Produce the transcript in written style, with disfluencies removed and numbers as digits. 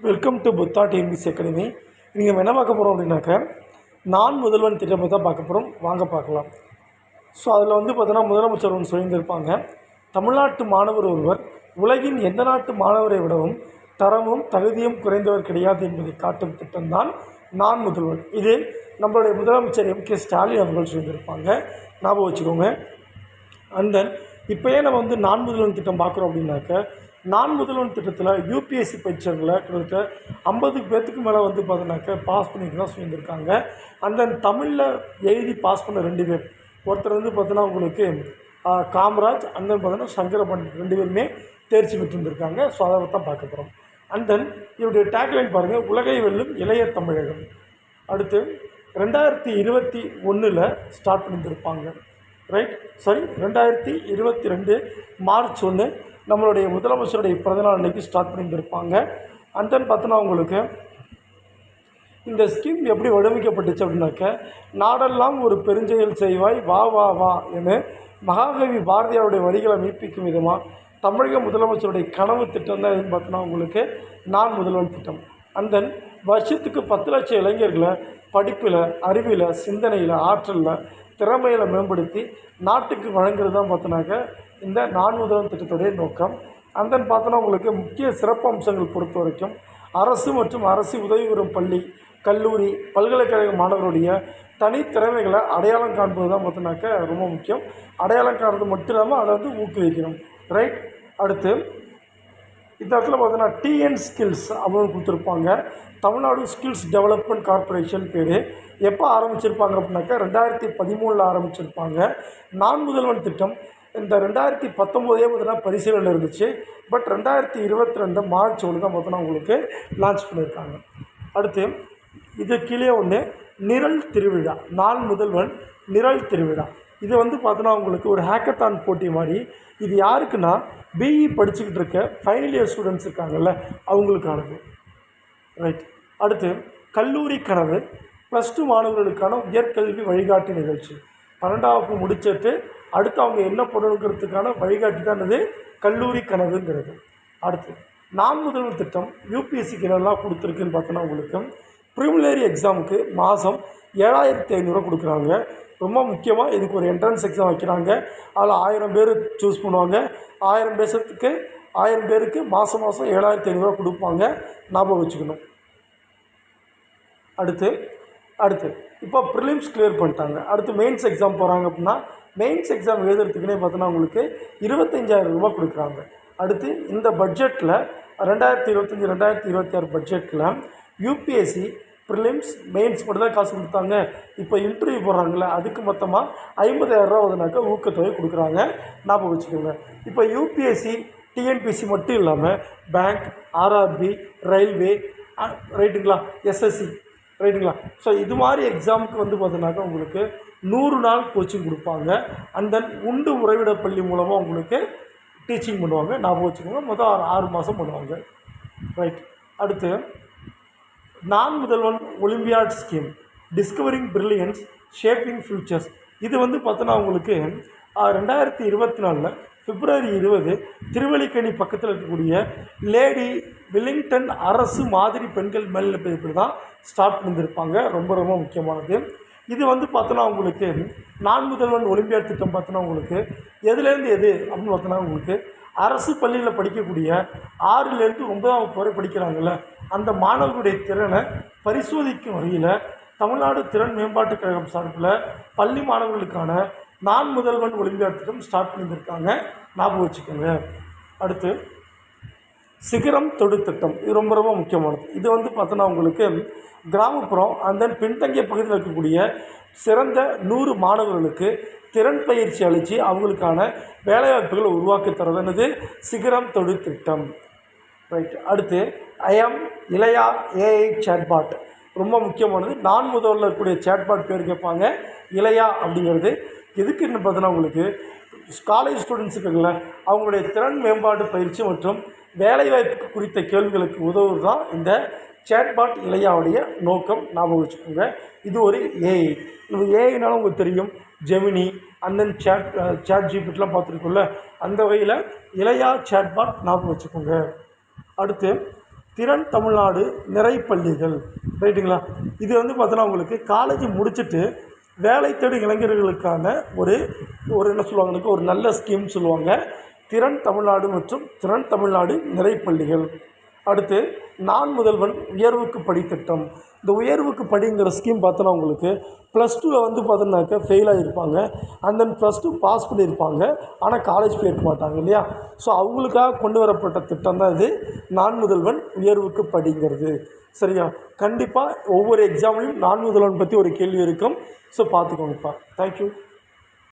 Welcome to Buddha TNPSC academy. நீங்கள் என்ன பார்க்க போகிறோம் அப்படின்னாக்க, நான் முதல்வன் திட்டத்தை தான் பார்க்க போகிறோம். வாங்க பார்க்கலாம். ஸோ அதில் பார்த்தோன்னா முதலமைச்சர் ஒன்று சொல்லியிருந்திருப்பாங்க. தமிழ்நாட்டு மாணவர் ஒருவர் உலகின் எந்த நாட்டு மாணவரை விடவும் தரமும் தகுதியும் குறைந்தவர் கிடையாது என்பதை காட்டும் திட்டம்தான் நான் முதல்வன். இது நம்மளுடைய முதலமைச்சர் M.K. ஸ்டாலின் அவர்கள் சொல்லியிருந்திருப்பாங்க. ஞாபகம் வச்சுக்கோங்க. அண்ட் தென் இப்போயே நம்ம நான் முதல்வன் திட்டம் பார்க்குறோம் அப்படின்னாக்க, நான் முதல்வன் திட்டத்தில் யூபிஎஸ்சி பரீட்சைகளை கிட்டத்தட்ட 50 பேர்த்துக்கு மேலே பார்த்தோன்னாக்க பாஸ் பண்ணிட்டு தான் சொல்லியிருந்திருக்காங்க. அண்ட் தென் தமிழில் எழுதி பாஸ் பண்ண 2 பேர், ஒருத்தர் பார்த்தோன்னா உங்களுக்கு காமராஜ், அண்ட் தென் பார்த்தோன்னா சங்கரபாண்டியன், 2 பேருமே தேர்ச்சி பெற்றிருந்திருக்காங்க. ஸோ அதை தான் பார்க்க போகிறோம். அண்ட் தென் இவருடைய டேக்லைன் பாருங்கள், உலகை வெல்லும் இளைய தமிழகம். அடுத்து 2021 ஸ்டார்ட் பண்ணியிருந்திருப்பாங்க. ரைட், சாரி 2022 மார்ச் 1 நம்மளுடைய முதலமைச்சருடைய பிறந்தநாள் அன்றைக்கி ஸ்டார்ட் பண்ணியிருந்திருப்பாங்க. அண்ட் தென் பார்த்தோன்னா உங்களுக்கு இந்த ஸ்கீம் எப்படி வடிவமைக்கப்பட்டுச்சு அப்படின்னாக்க, நாடெல்லாம் ஒரு பெருஞ்செயல் செய்வாய் வா வா வா என மகாகவி பாரதியாருடைய வரிகளை மெய்ப்பிக்கும் விதமாக தமிழக முதலமைச்சருடைய கனவு திட்டம் தான் எதுன்னு பார்த்தோன்னா உங்களுக்கு நான் முதல்வன் திட்டம். அண்ட் தென் வருஷத்துக்கு 10 லட்சம் இளைஞர்களை படிப்பில், அறிவில், சிந்தனையில், ஆற்றலில், திறமையில் மேம்படுத்தி நாட்டுக்கு வழங்குறது தான் பார்த்தோன்னாக்க இந்த நான் முதல்வன் திட்டத்துடைய நோக்கம். அண்ட் தென் பார்த்தோன்னா உங்களுக்கு முக்கிய சிறப்பு அம்சங்கள் பொறுத்த வரைக்கும் அரசு மற்றும் அரசு உதவி பெறும் பள்ளி, கல்லூரி, பல்கலைக்கழக மாணவருடைய தனித்திறமைகளை அடையாளம் காண்பது தான் பார்த்தோன்னாக்க ரொம்ப முக்கியம். அடையாளம் காண்றது மட்டும் இல்லாமல் அதை ஊக்குவிக்கணும். ரைட். அடுத்து இந்த இடத்துல பார்த்தோன்னா டிஎன் ஸ்கில்ஸ் அப்படின்னு கொடுத்துருப்பாங்க. தமிழ்நாடு ஸ்கில்ஸ் டெவலப்மெண்ட் கார்பரேஷன் பேர். எப்போ ஆரம்பிச்சிருப்பாங்க அப்படின்னாக்கா 2013 ஆரம்பிச்சிருப்பாங்க. நான் முதல்வன் திட்டம் இந்த 2019 பார்த்தோன்னா பரிசீலனையில் இருந்துச்சு. பட் 2022 மார்ச் 1 தான் பார்த்தோன்னா உங்களுக்கு லான்ச் பண்ணியிருக்காங்க. அடுத்து இது கீழே ஒன்று நிரல் திருவிழா, நான் முதல்வன் நிரல் திருவிழா. இது பார்த்தோன்னா உங்களுக்கு ஒரு ஹேக்கத்தான் போட்டி மாதிரி. இது யாருக்குன்னா பிஇ படிச்சுக்கிட்டு இருக்க ஃபைனல் இயர் ஸ்டூடெண்ட்ஸ் இருக்காங்கல்ல, அவங்களுக்கானது. ரைட். அடுத்து கல்லூரி கனவு, +2 மாணவர்களுக்கான உயர்கல்வி வழிகாட்டி நிகழ்ச்சி. 12ஆம் வகுப்பு முடிச்சுட்டு அடுத்து அவங்க என்ன பண்ணணுங்கிறதுக்கான வழிகாட்டி தான் இது கல்லூரி கனவுங்கிறது. அடுத்து நான் முதல்வன் திட்டம் யூபிஎஸ்சிக்கு என்னெல்லாம் கொடுத்துருக்குன்னு பார்த்தோன்னா உங்களுக்கு ப்ரிலிமினரி எக்ஸாமுக்கு மாதம் 7500 கொடுக்குறாங்க. ரொம்ப முக்கியமாக இதுக்கு ஒரு என்ட்ரன்ஸ் எக்ஸாம் வைக்கிறாங்க. அதில் 1000 பேர் சூஸ் பண்ணுவாங்க. 1000 பேருக்கு மாதம் 7500 கொடுப்பாங்க. ஞாபகம் வச்சுக்கணும். அடுத்து இப்போ ப்ரிலிம்ஸ் கிளியர் பண்ணிட்டாங்க. அடுத்து மெயின்ஸ் எக்ஸாம் போகிறாங்க அப்படின்னா மெயின்ஸ் எக்ஸாம் எழுதுறதுக்குன்னே பார்த்தோன்னா உங்களுக்கு 25000 ரூபா கொடுக்குறாங்க. அடுத்து இந்த பட்ஜெட்டில் 2025-2026 பட்ஜெட்டில் யூபிஎஸ்சி ப்ரிலிம்ஸ் மெயின்ஸ் மட்டும் தான் காசு கொடுத்தாங்க. இப்போ இன்டர்வியூ போடுறாங்களே அதுக்கு மொத்தமாக 50000 ரூபா ஊக்கத்தொகை கொடுக்குறாங்க. ஞாபகம் வச்சுக்கோங்க. இப்போ யூபிஎஸ்சி டிஎன்பிசி மட்டும் இல்லாமல் பேங்க், ஆர்ஆர்பி, ரயில்வே, ரைட்டுங்களா, எஸ்எஸ்சி, ரைட்டுங்களா. ஸோ இது மாதிரி எக்ஸாமுக்கு பார்த்தோன்னாக்கா உங்களுக்கு 100 நாள் கோச்சிங் கொடுப்பாங்க. அண்ட் தென் உண்டு உறைவிட பள்ளி மூலமாக உங்களுக்கு டீச்சிங் பண்ணுவாங்க. ஞாபகம் வச்சுக்கோங்க. மொத்தம் 6 மாதம் பண்ணுவாங்க. ரைட். அடுத்து Naan Mudhalvan olympiad scheme, discovering brilliance shaping futures. இது பார்த்தோன்னா உங்களுக்கு 2024 பிப்ரவரி 20 திருவல்லிக்கேணி பக்கத்தில் இருக்கக்கூடிய லேடி வில்லிங்டன் அரசு மாதிரி பெண்கள் மேல்நிலைப்பள்ளி தான் ஸ்டார்ட் பண்ணியிருப்பாங்க. ரொம்ப ரொம்ப முக்கியமானது. இது பார்த்தோன்னா உங்களுக்கு நான் முதல்வன் ஒலிம்பியாட் திட்டம் பார்த்தோன்னா உங்களுக்கு எதுலேருந்து எது அப்படின்னு பார்த்தோன்னா உங்களுக்கு அரசு பள்ளியில் படிக்கக்கூடிய 6லேருந்து 9ஆம் வகுப்பு வரை படிக்கிறாங்கள்ல, அந்த மாணவர்களுடைய திறனை பரிசோதிக்கும் வகையில் தமிழ்நாடு திறன் மேம்பாட்டுக் கழகம் சார்பில் பள்ளி மாணவர்களுக்கான நான் முதல்வன் ஒலிம்பியாட் திட்டம் ஸ்டார்ட் பண்ணியிருக்காங்க. ஞாபகம் வச்சுக்கோங்க. அடுத்து சிகரம் தொடு திட்டம். இது ரொம்ப ரொம்ப முக்கியமானது. இது பார்த்தோன்னா உங்களுக்கு கிராமப்புறம் அண்ட் தென் பின்தங்கிய பகுதியில் இருக்கக்கூடிய சிறந்த 100 மாணவர்களுக்கு திறன் பயிற்சி அளித்து அவங்களுக்கான வேலைவாய்ப்புகளை உருவாக்கி தரதுன்னது சிகரம் தொடு திட்டம். ரைட். அடுத்து ஐஎம் இளையா ஏஐ சேட்பாட். ரொம்ப முக்கியமானது. நான் முதல்ல இருக்கக்கூடிய சேட்பாட் பேர் கேட்பாங்க. இளையா அப்படிங்கிறது எதுக்குன்னு பார்த்தோன்னா உங்களுக்கு காலேஜ் ஸ்டூடெண்ட்ஸுக்குங்கள அவங்களுடைய திறன் மேம்பாடு பயிற்சி மற்றும் வேலைவாய்ப்பு குறித்த கேள்விகளுக்கு உதவுவது தான் இந்த சேட்பாட் இளையாவுடைய நோக்கம். ஞாபகம் வச்சுக்கோங்க. இது ஒரு ஏஐ. இது ஏஐனாலும் உங்களுக்கு தெரியும், ஜெமினி அண்ட் தென் சேட் ஜிபிடிலாம் பார்த்துருக்கோம்ல, அந்த வகையில் இளையா சேட்பாட் ஞாபகம் வச்சுக்கோங்க. அடுத்து திறன் தமிழ்நாடு நிறைப்பள்ளிகள். ரைட்டுங்களா? இது வந்து பார்த்தோன்னா உங்களுக்கு காலேஜ் முடிச்சுட்டு வேலை தேடும் இளைஞர்களுக்கான ஒரு ஒரு என்ன சொல்லுவாங்க, ஒரு நல்ல ஸ்கீம் சொல்லுவாங்க. திறன் தமிழ்நாடு மற்றும் திறன் தமிழ்நாடு நிறைப்பள்ளிகள். அடுத்து நான் முதல்வன் உயர்வுக்கு படித்திட்டம். இந்த உயர்வுக்கு படிங்கிற ஸ்கீம் பார்த்தோன்னா உங்களுக்கு +2 வந்து பார்த்தோன்னாக்கா ஃபெயில் ஆகியிருப்பாங்க. அண்ட் தென் +2 பாஸ் பண்ணியிருப்பாங்க. ஆனால் காலேஜ் போயிருக்க மாட்டாங்க இல்லையா? ஸோ அவங்களுக்காக கொண்டு வரப்பட்ட திட்டம் தான் இது நான் முதல்வன் உயர்வுக்கு படிங்கிறது. சரியா? கண்டிப்பாக ஒவ்வொரு எக்ஸாம்லையும் நான் முதல்வன் பற்றி ஒரு கேள்வி இருக்கும். ஸோ பார்த்துக்கோங்கப்பா. தேங்க்யூ.